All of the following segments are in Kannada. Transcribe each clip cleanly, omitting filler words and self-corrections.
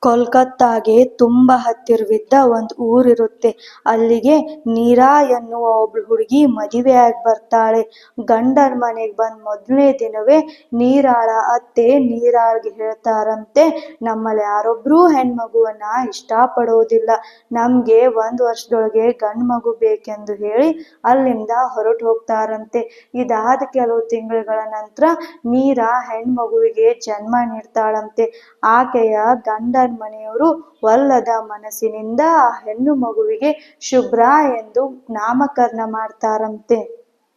ಕೋಲ್ಕತ್ತಾಗೆ ತುಂಬಾ ಹತ್ತಿರವಿದ್ದ ಒಂದು ಊರಿರುತ್ತೆ. ಅಲ್ಲಿಗೆ ನೀರಾ ಎನ್ನುವ ಒಬ್ಳು ಹುಡುಗಿ ಮದುವೆ ಆಗಿ ಬರ್ತಾಳೆ. ಗಂಡನ ಮನೆಗೆ ಬಂದ ಮೊದಲನೇ ದಿನವೇ ನೀರಾಳ ಅತ್ತೆ ನೀರಾಳ್ಗೆ ಹೇಳ್ತಾರಂತೆ, ನಮ್ಮಲ್ಲಿ ಯಾರೊಬ್ರು ಹೆಣ್ಮಗುವನ್ನ ಇಷ್ಟಪಡೋದಿಲ್ಲ, ನಮ್ಗೆ 1 ವರ್ಷದೊಳಗೆ ಗಂಡು ಮಗು ಬೇಕೆಂದು ಹೇಳಿ ಅಲ್ಲಿಂದ ಹೊರಟು ಹೋಗ್ತಾರಂತೆ. ಇದಾದ ಕೆಲವು ತಿಂಗಳುಗಳ ನಂತರ ನೀರಾ ಹೆಣ್ಮಗುವಿಗೆ ಜನ್ಮ ನೀಡ್ತಾಳಂತೆ. ಆಕೆಯ ಗಂಡನ ಮನೆಯವರು ಒಲ್ಲದ ಮನಸ್ಸಿನಿಂದ ಆ ಹೆಣ್ಣು ಮಗುವಿಗೆ ಶುಭ್ರ ಎಂದು ನಾಮಕರಣ ಮಾಡ್ತಾರಂತೆ.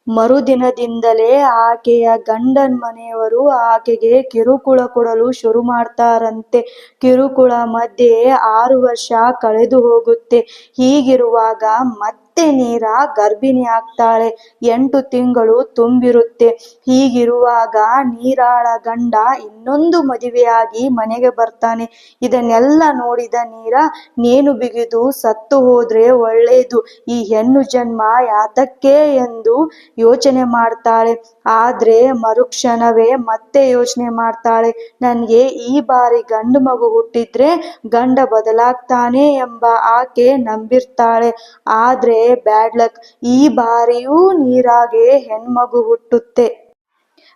ಮರುದಿನದಿಂದಲೇ ಆಕೆಯ ಗಂಡನ ಮನೆಯವರು ಆಕೆಗೆ ಕಿರುಕುಳ ಕೊಡಲು ಶುರು ಮಾಡ್ತಾರಂತೆ. ಕಿರುಕುಳ ಮಧ್ಯೆ 6 ವರ್ಷ ಕಳೆದು ಹೋಗುತ್ತೆ. ಹೀಗಿರುವಾಗ ಮತ್ತೆ ನೀರಾ ಗರ್ಭಿಣಿ ಆಗ್ತಾಳೆ. 8 ತಿಂಗಳು ತುಂಬಿರುತ್ತೆ. ಹೀಗಿರುವಾಗ ನೀರಾಳ ಗಂಡ ಇನ್ನೊಂದು ಮದುವೆಯಾಗಿ ಮನೆಗೆ ಬರ್ತಾನೆ. ಇದನ್ನೆಲ್ಲ ನೋಡಿದ ನೀರಾ ನೇಣು ಬಿಗಿದು ಸತ್ತು ಹೋದ್ರೆ ಒಳ್ಳೇದು, ಈ ಹೆಣ್ಣು ಜನ್ಮ ಯಾತಕ್ಕೆ ಎಂದು ಯೋಚನೆ ಮಾಡ್ತಾಳೆ. ಆದ್ರೆ ಮರುಕ್ಷಣವೇ ಮತ್ತೆ ಯೋಚನೆ ಮಾಡ್ತಾಳೆ, ನನ್ಗೆ ಈ ಬಾರಿ ಗಂಡು ಮಗು ಹುಟ್ಟಿದ್ರೆ ಗಂಡ ಬದಲಾಗ್ತಾನೆ ಎಂಬ ಆಕೆ ನಂಬಿರ್ತಾಳೆ. ಆದ್ರೆ ಬ್ಯಾಡ್ ಲಕ್, ಈ ಬಾರಿಯೂ ನೀರಾಗೆ ಹೆಣ್ಮಗು ಹುಟ್ಟುತ್ತೆ.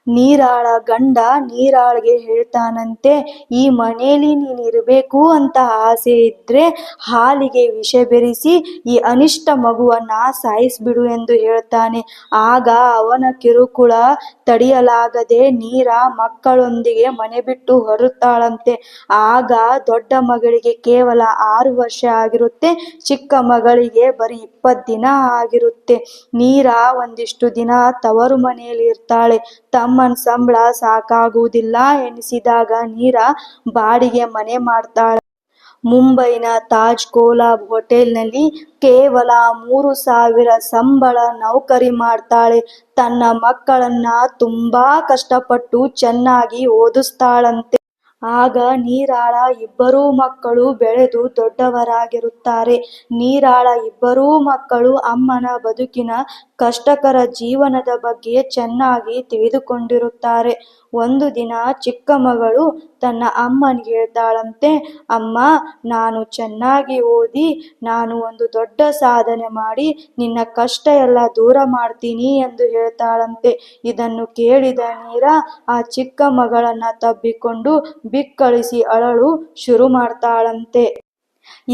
ನೀರಾಳ ಗಂಡ ನೀರಾಳ್ಗೆ ಹೇಳ್ತಾನಂತೆ, ಈ ಮನೇಲಿ ನೀನ್ ಇರಬೇಕು ಅಂತ ಆಸೆ ಇದ್ರೆ ಹಾಲಿಗೆ ವಿಷ ಬೆರೆಸಿ ಈ ಅನಿಷ್ಟ ಮಗುವನ್ನ ಸಾಯಿಸ್ಬಿಡು ಎಂದು ಹೇಳ್ತಾನೆ. ಆಗ ಅವನ ಕಿರುಕುಳ ತಡೆಯಲಾಗದೆ ನೀರಾ ಮಕ್ಕಳೊಂದಿಗೆ ಮನೆ ಬಿಟ್ಟು ಹೊರಡ್ತಾಳಂತೆ. ಆಗ ದೊಡ್ಡ ಮಗಳಿಗೆ ಕೇವಲ 6 ವರ್ಷ ಆಗಿರುತ್ತೆ, ಚಿಕ್ಕ ಮಗಳಿಗೆ ಬರೀ 20 ದಿನ ಆಗಿರುತ್ತೆ. ನೀರಾ ಒಂದಿಷ್ಟು ದಿನ ತವರು ಮನೆಯಲ್ಲಿ ಇರ್ತಾಳೆ. ತಮ್ಮನ ಸಂಬಳ ಸಾಕಾಗುವುದಿಲ್ಲ ಎನಿಸಿದಾಗ ನೀರಾ ಬಾಡಿಗೆ ಮನೆ ಮಾಡ್ತಾಳೆ. ಮುಂಬೈನ ತಾಜ್ ಕೋಲಾಬ್ ಹೋಟೆಲ್ನಲ್ಲಿ ಕೇವಲ 3,000 ಸಂಬಳ ನೌಕರಿ ಮಾಡ್ತಾಳೆ. ತನ್ನ ಮಕ್ಕಳನ್ನ ತುಂಬಾ ಕಷ್ಟಪಟ್ಟು ಚೆನ್ನಾಗಿ ಓದಿಸ್ತಾಳಂತೆ. ಆಗ ನೀರಾಳ ಇಬ್ಬರೂ ಮಕ್ಕಳು ಬೆಳೆದು ದೊಡ್ಡವರಾಗಿರುತ್ತಾರೆ. ನೀರಾಳ ಇಬ್ಬರೂ ಮಕ್ಕಳು ಅಮ್ಮನ ಬದುಕಿನ ಕಷ್ಟಕರ ಜೀವನದ ಬಗ್ಗೆ ಚೆನ್ನಾಗಿ ತಿಳಿದುಕೊಂಡಿರುತ್ತಾರೆ. ಒಂದು ದಿನ ಚಿಕ್ಕ ಮಗಳು ತನ್ನ ಅಮ್ಮನಿಗೆ ಹೇಳ್ತಾಳಂತೆ, ಅಮ್ಮ, ನಾನು ಚೆನ್ನಾಗಿ ಓದಿ ನಾನು ಒಂದು ದೊಡ್ಡ ಸಾಧನೆ ಮಾಡಿ ನಿನ್ನ ಕಷ್ಟ ಎಲ್ಲ ದೂರ ಮಾಡ್ತೀನಿ ಎಂದು ಹೇಳ್ತಾಳಂತೆ. ಇದನ್ನು ಕೇಳಿದ ನೀರಾ ಆ ಚಿಕ್ಕ ಮಗಳನ್ನ ತಬ್ಬಿಕೊಂಡು ಬಿಕ್ಕಳಿಸಿ ಅಳಲು ಶುರು ಮಾಡ್ತಾಳಂತೆ.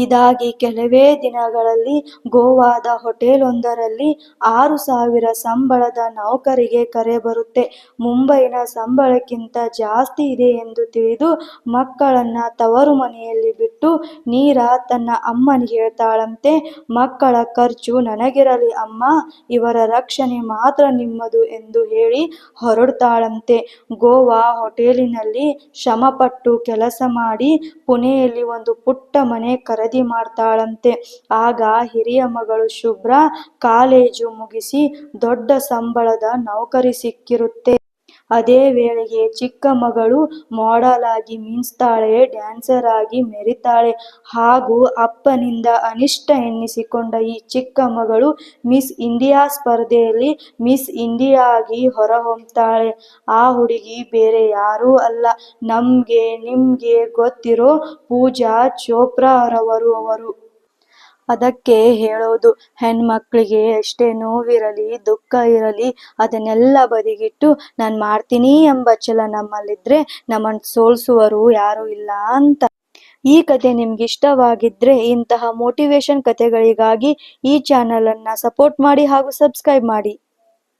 ಇದಾಗಿ ಕೆಲವೇ ದಿನಗಳಲ್ಲಿ ಗೋವಾದ ಹೋಟೆಲೊಂದರಲ್ಲಿ 6,000 ಸಂಬಳದ ನೌಕರಿಗೆ ಕರೆ ಬರುತ್ತೆ. ಮುಂಬೈನ ಸಂಬಳಕ್ಕಿಂತ ಜಾಸ್ತಿ ಇದೆ ಎಂದು ತಿಳಿದು ಮಕ್ಕಳನ್ನ ತವರು ಮನೆಯಲ್ಲಿ ಬಿಟ್ಟು ನೀರಾ ತನ್ನ ಅಮ್ಮನಿಗೆ ಹೇಳ್ತಾಳಂತೆ, ಮಕ್ಕಳ ಖರ್ಚು ನನಗಿರಲಿ ಅಮ್ಮ, ಇವರ ರಕ್ಷಣೆ ಮಾತ್ರ ನಿಮ್ಮದು ಎಂದು ಹೇಳಿ ಹೊರಡ್ತಾಳಂತೆ. ಗೋವಾ ಹೋಟೆಲಿನಲ್ಲಿ ಶ್ರಮಪಟ್ಟು ಕೆಲಸ ಮಾಡಿ ಪುಣೆಯಲ್ಲಿ ಒಂದು ಪುಟ್ಟ ಮನೆ ಖರೀದಿ ಮಾಡ್ತಾಳಂತೆ. ಆಗ ಹಿರಿಯ ಮಗಳು ಶುಭ್ರ ಕಾಲೇಜು ಮುಗಿಸಿ ದೊಡ್ಡ ಸಂಬಳದ ನೌಕರಿ ಸಿಕ್ಕಿರುತ್ತೆ. ಅದೇ ವೇಳೆಗೆ ಚಿಕ್ಕ ಮಗಳು ಮಾಡೆಲ್ ಆಗಿ ಮಿಂಚ್ತಾಳೆ, ಡ್ಯಾನ್ಸರ್ ಆಗಿ ಮೆರಿತಾಳೆ. ಹಾಗೂ ಅಪ್ಪನಿಂದ ಅನಿಷ್ಟ ಎನ್ನಿಸಿಕೊಂಡ ಈ ಚಿಕ್ಕ ಮಗಳು ಮಿಸ್ ಇಂಡಿಯಾ ಸ್ಪರ್ಧೆಯಲ್ಲಿ ಮಿಸ್ ಇಂಡಿಯಾ ಆಗಿ ಹೊರಹೊಮ್ಮುತ್ತಾಳೆ. ಆ ಹುಡುಗಿ ಬೇರೆ ಯಾರೂ ಅಲ್ಲ, ನಮ್ಗೆ ನಿಮ್ಗೆ ಗೊತ್ತಿರೋ ಪೂಜಾ ಚೋಪ್ರಾ ಅವರು. ಅದಕ್ಕೆ ಹೇಳೋದು, ಹೆಣ್ಮಕ್ಳಿಗೆ ಎಷ್ಟೇ ನೋವಿರಲಿ ದುಃಖ ಇರಲಿ ಅದನ್ನೆಲ್ಲ ಬದಿಗಿಟ್ಟು ನಾನು ಮಾಡ್ತೀನಿ ಎಂಬ ಛಲ ನಮ್ಮಲ್ಲಿದ್ರೆ ನಮ್ಮನ್ನು ಸೋಲಿಸುವರು ಯಾರೂ ಇಲ್ಲ ಅಂತ. ಈ ಕತೆ ನಿಮ್ಗೆ ಇಷ್ಟವಾಗಿದ್ರೆ ಇಂತಹ ಮೋಟಿವೇಶನ್ ಕತೆಗಳಿಗಾಗಿ ಈ ಚಾನಲ್ ಅನ್ನ ಸಪೋರ್ಟ್ ಮಾಡಿ ಹಾಗೂ ಸಬ್ಸ್ಕ್ರೈಬ್ ಮಾಡಿ.